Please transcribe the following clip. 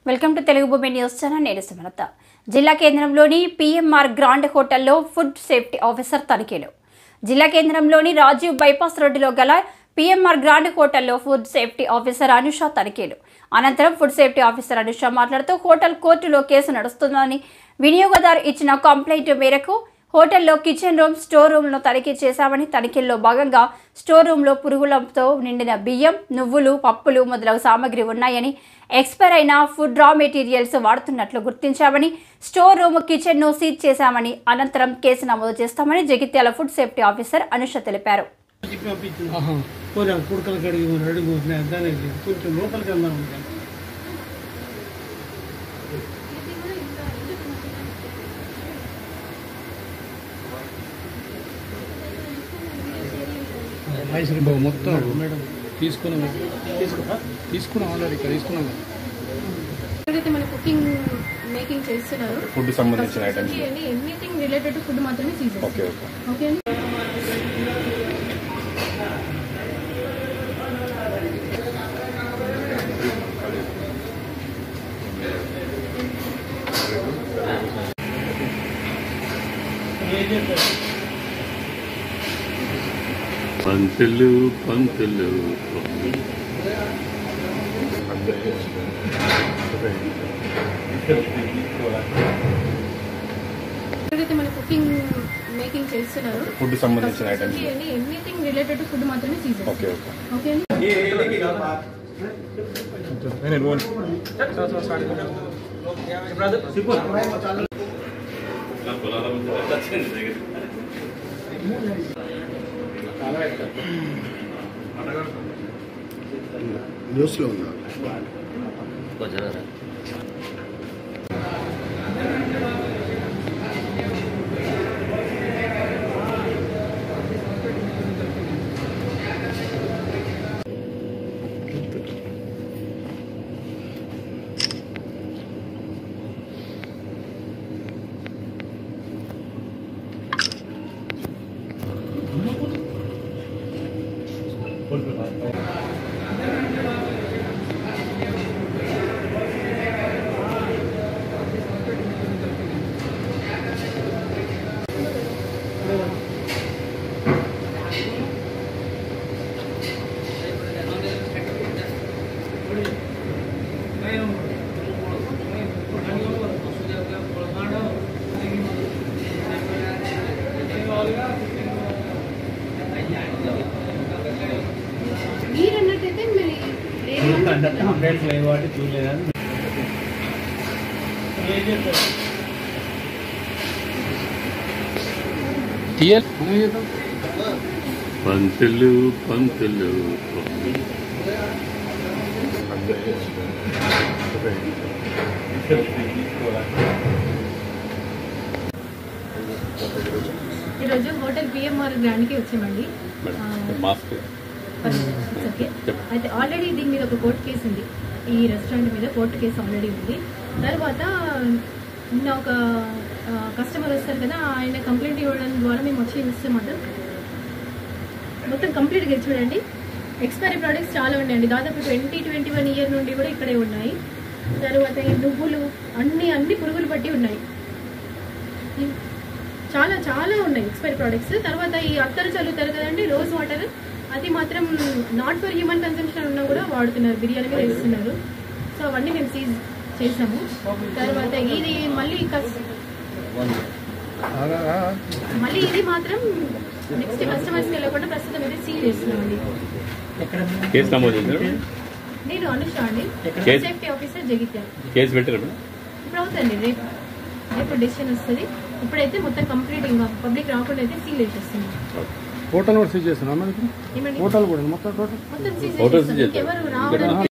Welcome to Telugu భూమి news channel. నేను సుమలత. జిల్లా కేంద్రంలోని పిఎంఆర్ గ్రాండ్ హోటల్లో ఫుడ్ సేఫ్టీ ఆఫీసర్ తనిఖీలు. జిల్లా కేంద్రంలోని రాజీవ్ బైపాస్ రోడ్డులో గల పిఎంఆర్ గ్రాండ్ హోటల్లో ఫుడ్ సేఫ్టీ ఆఫీసర్ అనుష తనిఖీలు. అనంతరం ఫుడ్ సేఫ్టీ ఆఫీసర్ అనుష మాట్లాడుతూ హోటల్ కోర్టులో కేసు నడుస్తుందని, వినియోగదారు ఇచ్చిన కంప్లైంట్ మేరకు హోటల్లో కిచెన్ రూమ్, స్టోర్ రూమ్ను తనిఖీ చేశామని, తనిఖీల్లో భాగంగా స్టోర్ రూమ్లో పురుగులతో నిండిన బియ్యం, నువ్వులు, పప్పులు మొదలగు సామాగ్రి ఉన్నాయని, ఎక్స్పైర్ అయిన ఫుడ్ రా మెటీరియల్స్ వాడుతున్నట్లు గుర్తించామని, స్టోర్ రూమ్, కిచెన్ను సీజ్ చేశామని, అనంతరం కేసు నమోదు చేస్తామని Jagtial food safety officer Anusha తెలిపారు. మొత్తం తీసుకున్నాం ఆల్రెడీ ఇక్కడ తీసుకున్నాం. ఎక్కడైతే మన కుకింగ్ మేకింగ్ చేస్తున్నారు ఫుడ్ సంబంధించిన items anything related to food మాత్రమే సీజ్ చేస్తాం. ఓకే ఓకే అండి. పంతులు పంతులు ఎక్కడైతే మన కుకింగ్ మేకింగ్ చేస్తున్నారు ఫుడ్ సంబంధించిన items anything related to food మాత్రమే సీజ్ చేస్తాం. ఓకే ఓకే అండి. న్యూస్లో ఉన్నా మీరన్నట్టయితే మరి పంతులు పంతులు ఈరోజు హోటల్ పిఎంఆర్ గ్రాండ్కి వచ్చామండి. ఓకే. అయితే ఆల్రెడీ దీని మీద ఒక కోర్టు కేసు ఉంది. ఈ రెస్టారెంట్ మీద కోర్టు కేసు ఆల్రెడీ ఉంది. తర్వాత నిన్న ఒక కస్టమర్ వస్తారు కదా, ఆయన కంప్లైంట్ ఇవ్వడం ద్వారా మేము వచ్చి ఇస్తామంట. మొత్తం కంప్లీట్గా చూడండి. ఎక్స్పైరీ ప్రోడక్ట్స్ చాలా ఉన్నాయండి. దాదాపు 20-21 ఇయర్ నుండి కూడా ఇక్కడే ఉన్నాయి. తర్వాత ఈ నువ్వులు అన్ని పురుగులు పట్టి ఉన్నాయి. చాలా చాలా ఉన్నాయి ఎక్స్పైరీ ప్రోడక్ట్స్. తర్వాత ఈ అత్తరు చల్లుతారు కదండి, రోజ్ వాటర్, అది మాత్రం నాట్ ఫర్ హ్యూమన్ కన్సంప్షన్ ఉన్నా కూడా వాడుతున్నారు, బిర్యానీ మీద వేస్తున్నారు. సో అవన్నీ మేము సీజ్ చేసాము. తర్వాత ఇది మళ్ళీ ఇది మాత్రం నెక్స్ట్ కస్టమర్స్కి వెళ్ళకుండా ప్రస్తుతం అయితే సీజ్ చేస్తున్నామండి. నేను అనుష అండి, సేఫ్టీ ఆఫీసర్ జగిత్యాల. ఇప్పుడు అవుతుంది, రేపు డెసిషన్ వస్తుంది. ఇప్పుడైతే మొత్తం కంప్లీట్ ఇంకా పబ్లిక్ రాకుండా అయితే సీల్ చేసేస్తున్నాం. హోటల్ కూడా సీజ్ చేస్తున్నాం. ఏమండి హోటల్ కూడా మొత్తం సీజ్ చేసేస్తున్నాం. ఎవరు రావడం